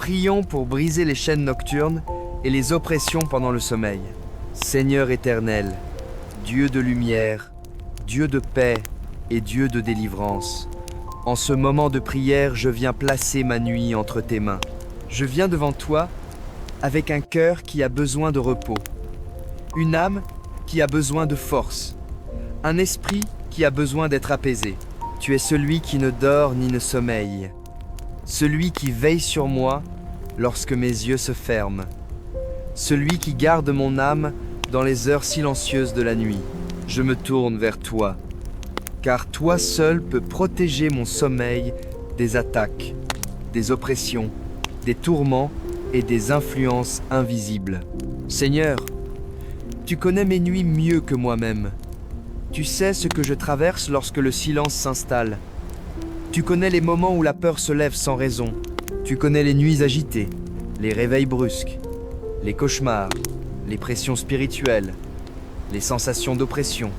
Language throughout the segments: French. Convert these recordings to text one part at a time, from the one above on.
prions pour briser les chaînes nocturnes et les oppressions pendant le sommeil. Seigneur éternel, Dieu de lumière, Dieu de paix et Dieu de délivrance, en ce moment de prière, je viens placer ma nuit entre tes mains. Je viens devant toi avec un cœur qui a besoin de repos, une âme qui a besoin de force, un esprit qui a besoin d'être apaisé. Tu es celui qui ne dort ni ne sommeille, celui qui veille sur moi lorsque mes yeux se ferment, celui qui garde mon âme dans les heures silencieuses de la nuit. Je me tourne vers toi, car toi seul peux protéger mon sommeil des attaques, des oppressions, des tourments et des influences invisibles. Seigneur, tu connais mes nuits mieux que moi-même. Tu sais ce que je traverse lorsque le silence s'installe. Tu connais les moments où la peur se lève sans raison. Tu connais les nuits agitées, les réveils brusques, les cauchemars, les pressions spirituelles, les sensations d'oppression,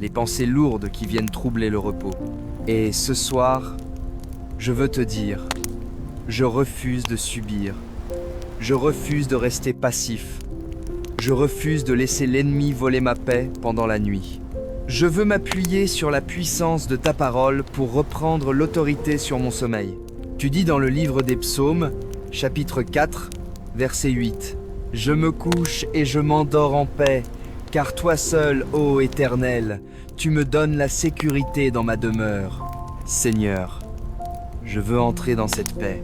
les pensées lourdes qui viennent troubler le repos. Et ce soir, je veux te dire, je refuse de subir. Je refuse de rester passif. Je refuse de laisser l'ennemi voler ma paix pendant la nuit. Je veux m'appuyer sur la puissance de ta parole pour reprendre l'autorité sur mon sommeil. Tu dis dans le livre des Psaumes, chapitre 4, verset 8, « Je me couche et je m'endors en paix, car toi seul, ô Éternel, tu me donnes la sécurité dans ma demeure. » Seigneur, je veux entrer dans cette paix.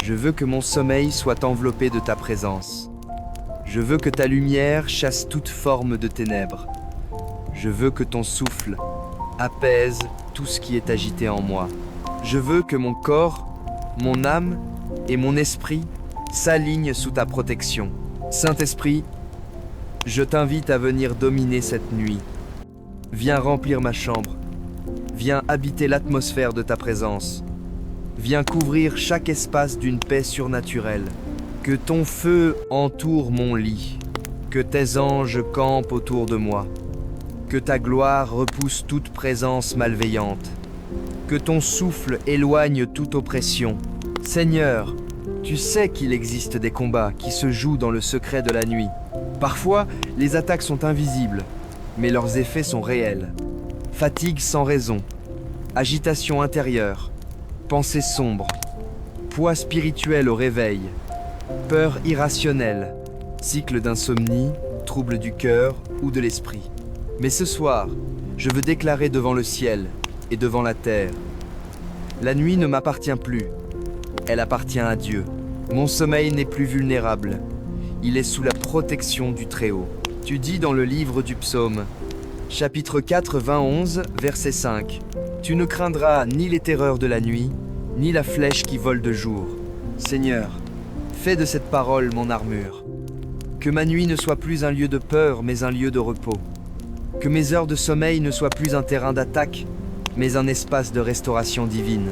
Je veux que mon sommeil soit enveloppé de ta présence. Je veux que ta lumière chasse toute forme de ténèbres. Je veux que ton souffle apaise tout ce qui est agité en moi. Je veux que mon corps, mon âme et mon esprit s'alignent sous ta protection. Saint-Esprit, je t'invite à venir dominer cette nuit. Viens remplir ma chambre. Viens habiter l'atmosphère de ta présence. Viens couvrir chaque espace d'une paix surnaturelle. Que ton feu entoure mon lit. Que tes anges campent autour de moi. Que ta gloire repousse toute présence malveillante. Que ton souffle éloigne toute oppression. Seigneur, tu sais qu'il existe des combats qui se jouent dans le secret de la nuit. Parfois, les attaques sont invisibles, mais leurs effets sont réels. Fatigue sans raison, agitation intérieure, pensée sombre, poids spirituel au réveil, peur irrationnelle, cycle d'insomnie, trouble du cœur ou de l'esprit. Mais ce soir, je veux déclarer devant le ciel et devant la terre. La nuit ne m'appartient plus, elle appartient à Dieu. Mon sommeil n'est plus vulnérable, il est sous la protection du Très-Haut. Tu dis dans le livre du Psaume, chapitre 4, 11, verset 5, « Tu ne craindras ni les terreurs de la nuit, ni la flèche qui vole de jour. Seigneur, fais de cette parole mon armure. Que ma nuit ne soit plus un lieu de peur, mais un lieu de repos. Que mes heures de sommeil ne soient plus un terrain d'attaque, mais un espace de restauration divine.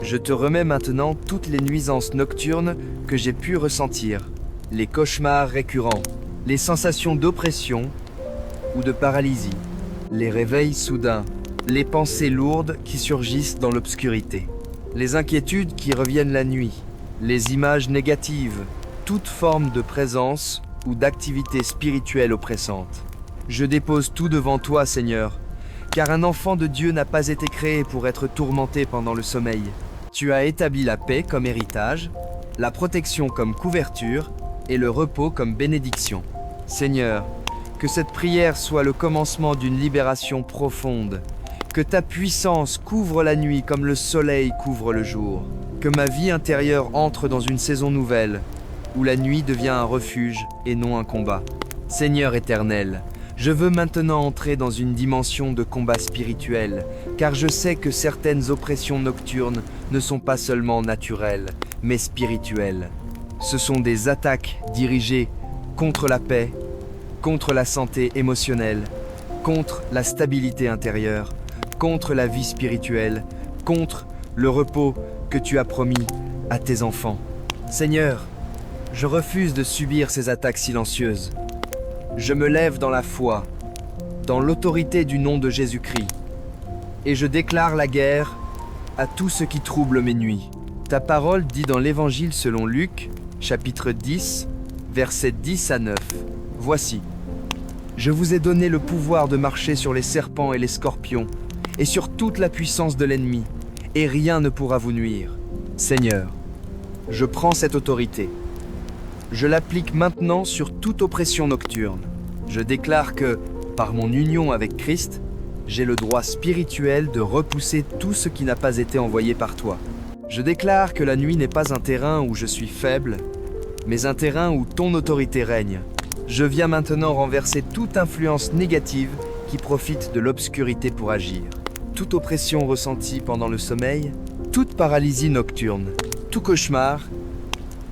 Je te remets maintenant toutes les nuisances nocturnes que j'ai pu ressentir, les cauchemars récurrents, les sensations d'oppression ou de paralysie, les réveils soudains, les pensées lourdes qui surgissent dans l'obscurité, les inquiétudes qui reviennent la nuit, les images négatives, toute forme de présence ou d'activité spirituelle oppressante. Je dépose tout devant toi, Seigneur, car un enfant de Dieu n'a pas été créé pour être tourmenté pendant le sommeil. Tu as établi la paix comme héritage, la protection comme couverture et le repos comme bénédiction. Seigneur, que cette prière soit le commencement d'une libération profonde, que ta puissance couvre la nuit comme le soleil couvre le jour, que ma vie intérieure entre dans une saison nouvelle, où la nuit devient un refuge et non un combat. Seigneur éternel, je veux maintenant entrer dans une dimension de combat spirituel, car je sais que certaines oppressions nocturnes ne sont pas seulement naturelles, mais spirituelles. Ce sont des attaques dirigées contre la paix, contre la santé émotionnelle, contre la stabilité intérieure, contre la vie spirituelle, contre le repos que tu as promis à tes enfants. Seigneur, je refuse de subir ces attaques silencieuses. Je me lève dans la foi, dans l'autorité du nom de Jésus-Christ, et je déclare la guerre à tout ce qui trouble mes nuits. Ta parole dit dans l'Évangile selon Luc, chapitre 10, versets 10 à 9. Voici. Je vous ai donné le pouvoir de marcher sur les serpents et les scorpions, et sur toute la puissance de l'ennemi, et rien ne pourra vous nuire. Seigneur, je prends cette autorité. Je l'applique maintenant sur toute oppression nocturne. Je déclare que, par mon union avec Christ, j'ai le droit spirituel de repousser tout ce qui n'a pas été envoyé par toi. Je déclare que la nuit n'est pas un terrain où je suis faible, mais un terrain où ton autorité règne. Je viens maintenant renverser toute influence négative qui profite de l'obscurité pour agir. Toute oppression ressentie pendant le sommeil, toute paralysie nocturne, tout cauchemar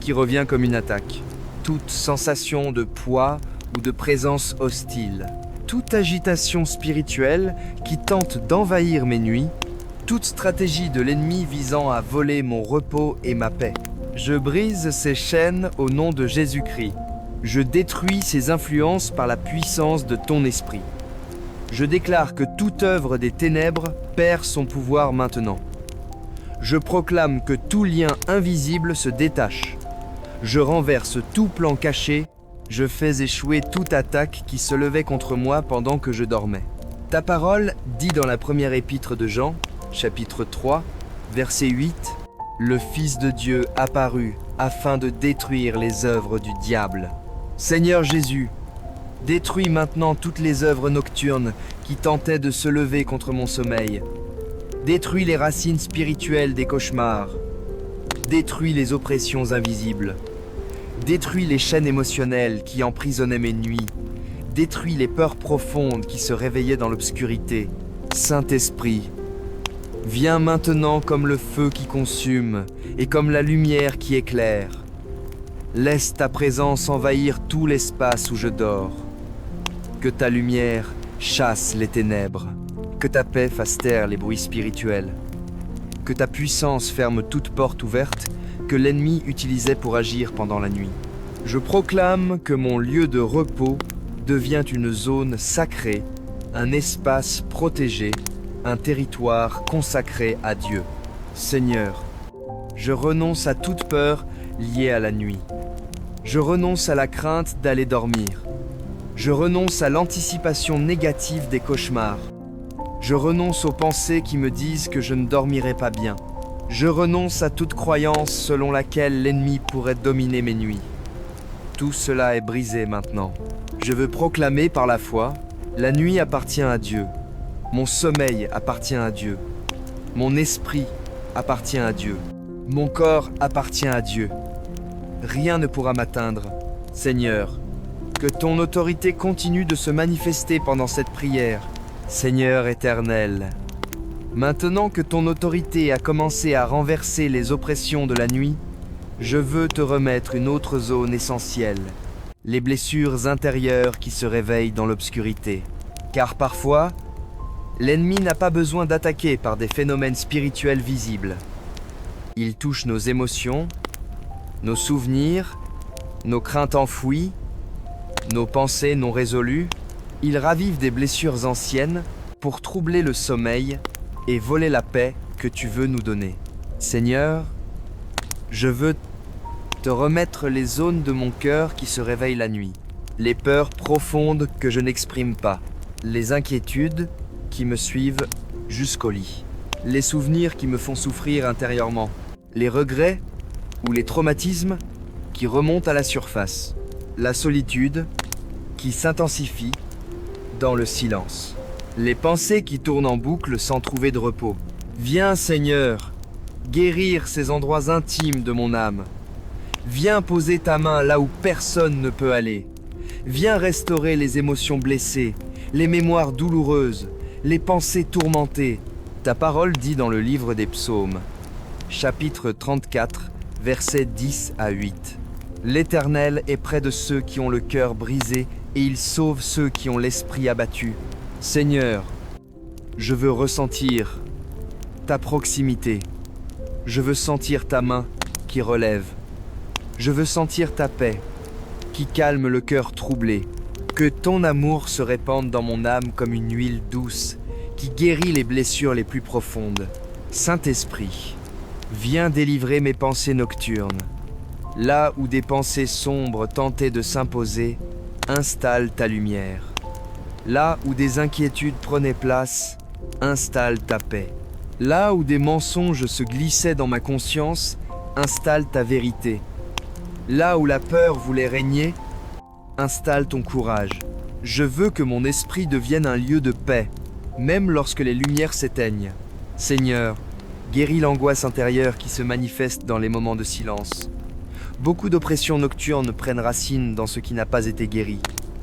qui revient comme une attaque, toute sensation de poids ou de présence hostile, toute agitation spirituelle qui tente d'envahir mes nuits, toute stratégie de l'ennemi visant à voler mon repos et ma paix. Je brise ces chaînes au nom de Jésus-Christ. Je détruis ces influences par la puissance de ton esprit. Je déclare que toute œuvre des ténèbres perd son pouvoir maintenant. Je proclame que tout lien invisible se détache. Je renverse tout plan caché. Je fais échouer toute attaque qui se levait contre moi pendant que je dormais. Ta parole dit dans la première épître de Jean, chapitre 3, verset 8, « Le Fils de Dieu apparut afin de détruire les œuvres du diable. » Seigneur Jésus, détruis maintenant toutes les œuvres nocturnes qui tentaient de se lever contre mon sommeil. Détruis les racines spirituelles des cauchemars. Détruis les oppressions invisibles. Détruis les chaînes émotionnelles qui emprisonnaient mes nuits. Détruis les peurs profondes qui se réveillaient dans l'obscurité. Saint-Esprit, viens maintenant comme le feu qui consume et comme la lumière qui éclaire. Laisse ta présence envahir tout l'espace où je dors. Que ta lumière chasse les ténèbres. Que ta paix fasse taire les bruits spirituels. Que ta puissance ferme toute porte ouverte que l'ennemi utilisait pour agir pendant la nuit. Je proclame que mon lieu de repos devient une zone sacrée, un espace protégé, un territoire consacré à Dieu. Seigneur, je renonce à toute peur liée à la nuit. Je renonce à la crainte d'aller dormir. Je renonce à l'anticipation négative des cauchemars. Je renonce aux pensées qui me disent que je ne dormirai pas bien. Je renonce à toute croyance selon laquelle l'ennemi pourrait dominer mes nuits. Tout cela est brisé maintenant. Je veux proclamer par la foi, la nuit appartient à Dieu. Mon sommeil appartient à Dieu. Mon esprit appartient à Dieu. Mon corps appartient à Dieu. Rien ne pourra m'atteindre. Seigneur, que ton autorité continue de se manifester pendant cette prière. Seigneur éternel, maintenant que ton autorité a commencé à renverser les oppressions de la nuit, je veux te remettre une autre zone essentielle, les blessures intérieures qui se réveillent dans l'obscurité. Car parfois, l'ennemi n'a pas besoin d'attaquer par des phénomènes spirituels visibles. Il touche nos émotions, nos souvenirs, nos craintes enfouies, nos pensées non résolues. Il ravive des blessures anciennes pour troubler le sommeil et voler la paix que tu veux nous donner. Seigneur, je veux te remettre les zones de mon cœur qui se réveillent la nuit, les peurs profondes que je n'exprime pas, les inquiétudes qui me suivent jusqu'au lit, les souvenirs qui me font souffrir intérieurement, les regrets ou les traumatismes qui remontent à la surface, la solitude qui s'intensifie dans le silence, les pensées qui tournent en boucle sans trouver de repos. Viens Seigneur, guérir ces endroits intimes de mon âme. Viens poser ta main là où personne ne peut aller. Viens restaurer les émotions blessées, les mémoires douloureuses, les pensées tourmentées. Ta parole dit dans le livre des Psaumes, chapitre 34, versets 10 à 8. L'Éternel est près de ceux qui ont le cœur brisé et il sauve ceux qui ont l'esprit abattu. Seigneur, je veux ressentir ta proximité. Je veux sentir ta main qui relève. Je veux sentir ta paix qui calme le cœur troublé. Que ton amour se répande dans mon âme comme une huile douce qui guérit les blessures les plus profondes. Saint-Esprit, Viens délivrer mes pensées nocturnes. Là où des pensées sombres tentaient de s'imposer, installe ta lumière. Là où des inquiétudes prenaient place, installe ta paix. Là où des mensonges se glissaient dans ma conscience, installe ta vérité. Là où la peur voulait régner, installe ton courage. Je veux que mon esprit devienne un lieu de paix, même lorsque les lumières s'éteignent. Seigneur, guéris l'angoisse intérieure qui se manifeste dans les moments de silence. Beaucoup d'oppressions nocturnes prennent racine dans ce qui n'a pas été guéri.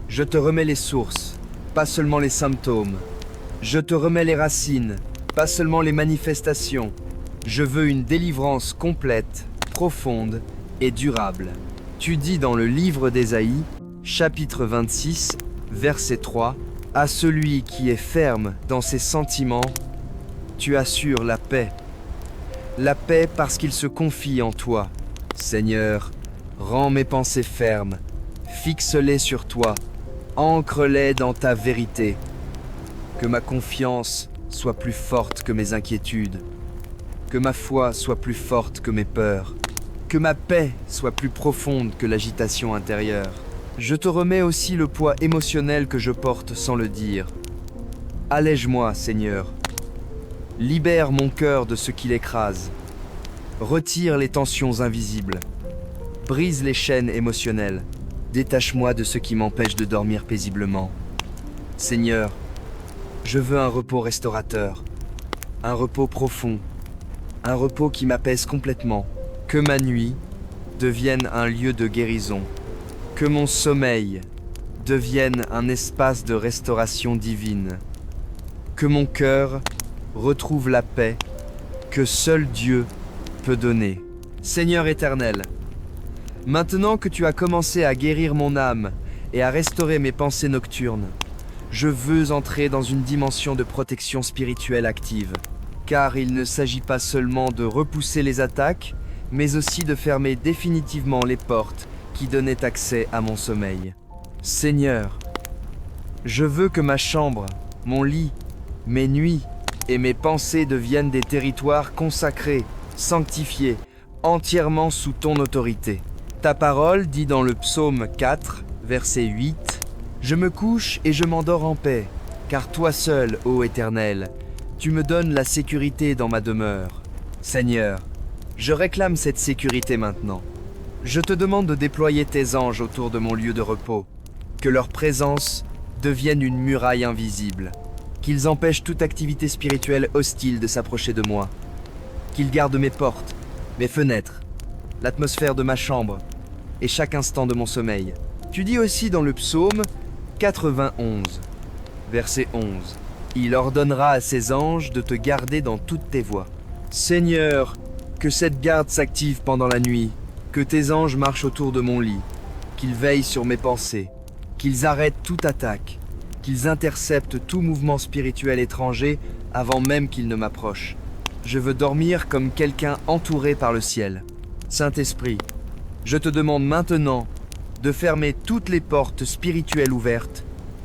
Je te remets les sources, pas seulement les symptômes. Je te remets les racines, pas seulement les manifestations. Je veux une délivrance complète, profonde et durable. Tu dis dans le livre d'Ésaïe, chapitre 26, verset 3, « À celui qui est ferme dans ses sentiments, tu assures la paix. La paix parce qu'il se confie en toi. Seigneur, rends mes pensées fermes, fixe-les sur toi, ancre-les dans ta vérité. Que ma confiance soit plus forte que mes inquiétudes, que ma foi soit plus forte que mes peurs, que ma paix soit plus profonde que l'agitation intérieure. Je te remets aussi le poids émotionnel que je porte sans le dire. Allège-moi, Seigneur. Libère mon cœur de ce qui l'écrase. Retire les tensions invisibles. Brise les chaînes émotionnelles. Détache-moi de ce qui m'empêche de dormir paisiblement. Seigneur, je veux un repos restaurateur, un repos profond, un repos qui m'apaise complètement. Que ma nuit devienne un lieu de guérison. Que mon sommeil devienne un espace de restauration divine. Que mon cœur retrouve la paix que seul Dieu peut donner. Seigneur éternel, maintenant que tu as commencé à guérir mon âme et à restaurer mes pensées nocturnes, je veux entrer dans une dimension de protection spirituelle active, car il ne s'agit pas seulement de repousser les attaques, mais aussi de fermer définitivement les portes qui donnaient accès à mon sommeil. Seigneur, je veux que ma chambre, mon lit, mes nuits et mes pensées deviennent des territoires consacrés, sanctifiés, entièrement sous ton autorité. Ta parole dit dans le psaume 4, verset 8, « Je me couche et je m'endors en paix, car toi seul, ô Éternel, tu me donnes la sécurité dans ma demeure. » Seigneur, je réclame cette sécurité maintenant. Je te demande de déployer tes anges autour de mon lieu de repos, que leur présence devienne une muraille invisible, qu'ils empêchent toute activité spirituelle hostile de s'approcher de moi, qu'ils gardent mes portes, mes fenêtres, l'atmosphère de ma chambre et chaque instant de mon sommeil. Tu dis aussi dans le psaume 91, verset 11, « Il ordonnera à ses anges de te garder dans toutes tes voies. » Seigneur, que cette garde s'active pendant la nuit, que tes anges marchent autour de mon lit, qu'ils veillent sur mes pensées, qu'ils arrêtent toute attaque, qu'ils interceptent tout mouvement spirituel étranger avant même qu'ils ne m'approchent. Je veux dormir comme quelqu'un entouré par le ciel. Saint-Esprit, je te demande maintenant de fermer toutes les portes spirituelles ouvertes,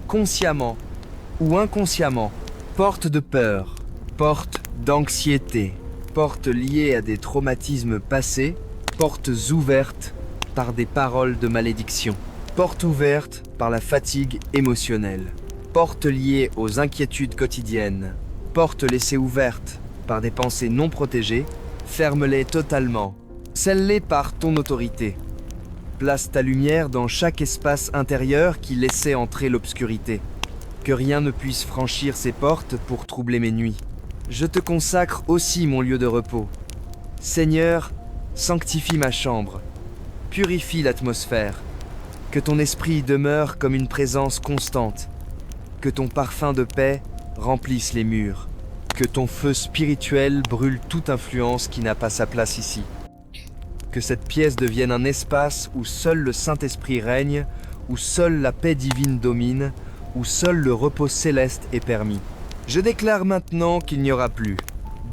consciemment ou inconsciemment, portes de peur, portes d'anxiété, portes liées à des traumatismes passés, portes ouvertes par des paroles de malédiction, portes ouvertes par la fatigue émotionnelle, portes liées aux inquiétudes quotidiennes, portes laissées ouvertes par des pensées non protégées, ferme-les totalement, scelle-les par ton autorité. Place ta lumière dans chaque espace intérieur qui laissait entrer l'obscurité. Que rien ne puisse franchir ces portes pour troubler mes nuits. Je te consacre aussi mon lieu de repos. Seigneur, sanctifie ma chambre, purifie l'atmosphère, que ton esprit demeure comme une présence constante, que ton parfum de paix remplisse les murs, que ton feu spirituel brûle toute influence qui n'a pas sa place ici. Que cette pièce devienne un espace où seul le Saint-Esprit règne, où seule la paix divine domine, où seul le repos céleste est permis. Je déclare maintenant qu'il n'y aura plus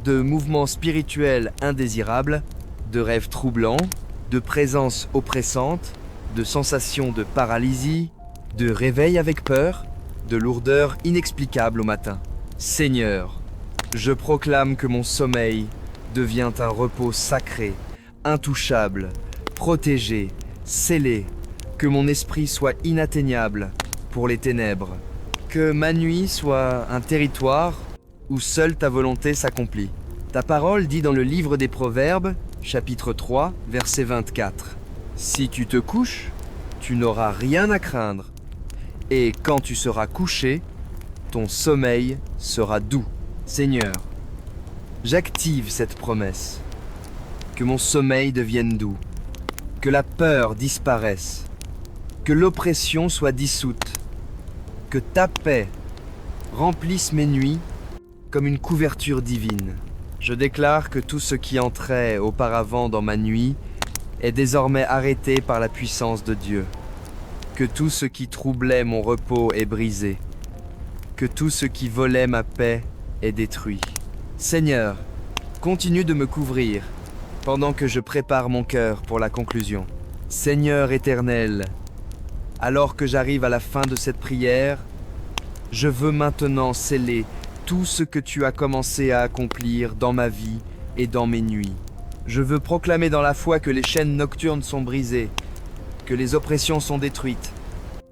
de mouvements spirituels indésirables, de rêves troublants, de présences oppressantes, de sensations de paralysie, de réveil avec peur, de lourdeur inexplicable au matin. Seigneur, je proclame que mon sommeil devient un repos sacré, intouchable, protégé, scellé, que mon esprit soit inatteignable pour les ténèbres, que ma nuit soit un territoire où seule ta volonté s'accomplit. Ta parole dit dans le livre des Proverbes, chapitre 3, verset 24. Si tu te couches, tu n'auras rien à craindre, et quand tu seras couché, ton sommeil sera doux. Seigneur, j'active cette promesse, que mon sommeil devienne doux, que la peur disparaisse, que l'oppression soit dissoute, que ta paix remplisse mes nuits comme une couverture divine. Je déclare que tout ce qui entrait auparavant dans ma nuit est désormais arrêté par la puissance de Dieu, que tout ce qui troublait mon repos est brisé, que tout ce qui volait ma paix est détruit. Seigneur, continue de me couvrir pendant que je prépare mon cœur pour la conclusion. Seigneur éternel, alors que j'arrive à la fin de cette prière, je veux maintenant sceller tout ce que tu as commencé à accomplir dans ma vie et dans mes nuits. Je veux proclamer dans la foi que les chaînes nocturnes sont brisées, que les oppressions sont détruites,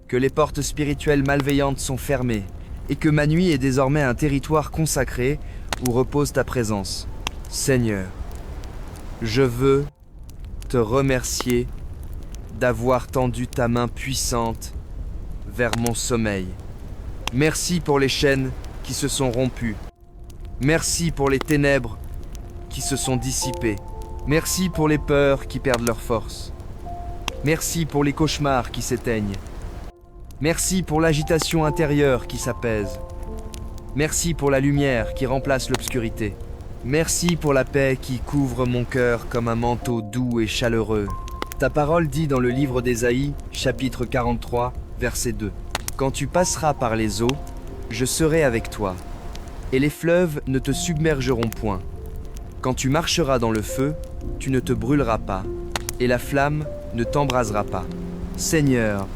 que les portes spirituelles malveillantes sont fermées, et que ma nuit est désormais un territoire consacré où repose ta présence. Seigneur, je veux te remercier d'avoir tendu ta main puissante vers mon sommeil. Merci pour les chaînes qui se sont rompues. Merci pour les ténèbres qui se sont dissipées. Merci pour les peurs qui perdent leur force. Merci pour les cauchemars qui s'éteignent. Merci pour l'agitation intérieure qui s'apaise. Merci pour la lumière qui remplace l'obscurité. Merci pour la paix qui couvre mon cœur comme un manteau doux et chaleureux. Ta parole dit dans le livre d'Ésaïe, chapitre 43, verset 2. Quand tu passeras par les eaux, je serai avec toi, et les fleuves ne te submergeront point. Quand tu marcheras dans le feu, tu ne te brûleras pas, et la flamme ne t'embrasera pas. Seigneur,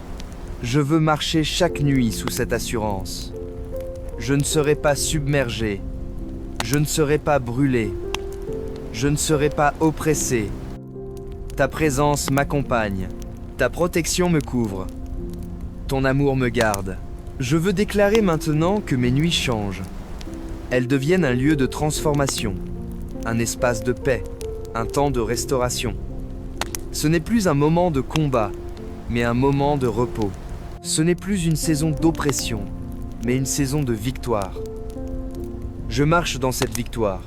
je veux marcher chaque nuit sous cette assurance. Je ne serai pas submergé, je ne serai pas brûlé, je ne serai pas oppressé. Ta présence m'accompagne, ta protection me couvre, ton amour me garde. Je veux déclarer maintenant que mes nuits changent. Elles deviennent un lieu de transformation, un espace de paix, un temps de restauration. Ce n'est plus un moment de combat, mais un moment de repos. Ce n'est plus une saison d'oppression, mais une saison de victoire. Je marche dans cette victoire,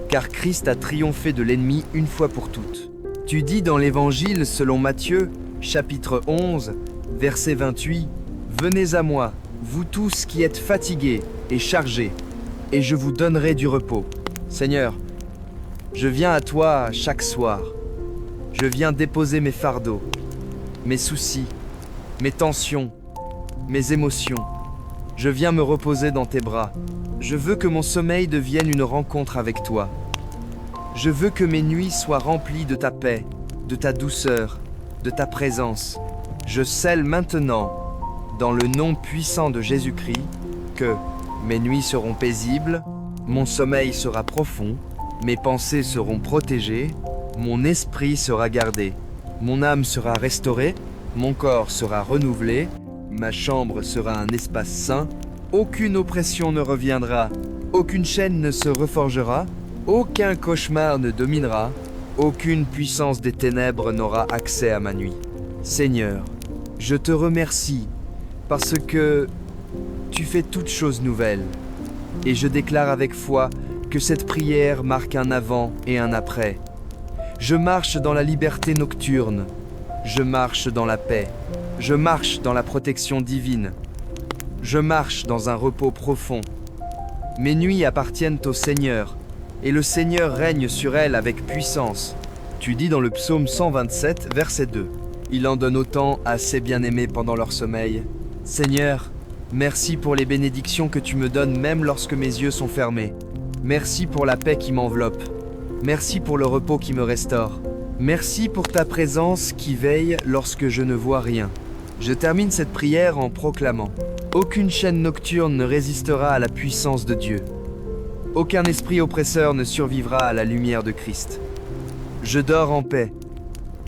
car Christ a triomphé de l'ennemi une fois pour toutes. Tu dis dans l'Évangile selon Matthieu, chapitre 11, verset 28, « Venez à moi, vous tous qui êtes fatigués et chargés, et je vous donnerai du repos. » Seigneur, je viens à toi chaque soir. Je viens déposer mes fardeaux, mes soucis, mes tensions, mes émotions. Je viens me reposer dans tes bras. Je veux que mon sommeil devienne une rencontre avec toi. Je veux que mes nuits soient remplies de ta paix, de ta douceur, de ta présence. Je scelle maintenant, dans le nom puissant de Jésus-Christ, que mes nuits seront paisibles, mon sommeil sera profond, mes pensées seront protégées, mon esprit sera gardé, mon âme sera restaurée, mon corps sera renouvelé, ma chambre sera un espace saint, aucune oppression ne reviendra, aucune chaîne ne se reforgera, aucun cauchemar ne dominera, aucune puissance des ténèbres n'aura accès à ma nuit. Seigneur, je te remercie parce que tu fais toutes choses nouvelles. Et je déclare avec foi que cette prière marque un avant et un après. Je marche dans la liberté nocturne. Je marche dans la paix. Je marche dans la protection divine. Je marche dans un repos profond. Mes nuits appartiennent au Seigneur, et le Seigneur règne sur elles avec puissance. Tu dis dans le psaume 127, verset 2. Il en donne autant à ses bien-aimés pendant leur sommeil. Seigneur, merci pour les bénédictions que tu me donnes même lorsque mes yeux sont fermés. Merci pour la paix qui m'enveloppe. Merci pour le repos qui me restaure. Merci pour ta présence qui veille lorsque je ne vois rien. Je termine cette prière en proclamant: aucune chaîne nocturne ne résistera à la puissance de Dieu. Aucun esprit oppresseur ne survivra à la lumière de Christ. Je dors en paix.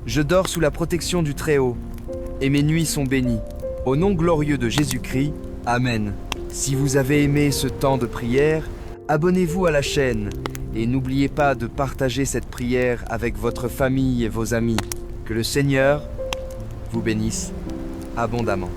Je dors sous la protection du Très-Haut, et mes nuits sont bénies. Au nom glorieux de Jésus-Christ, Amen. Si vous avez aimé ce temps de prière, abonnez-vous à la chaîne et n'oubliez pas de partager cette prière avec votre famille et vos amis. Que le Seigneur vous bénisse abondamment.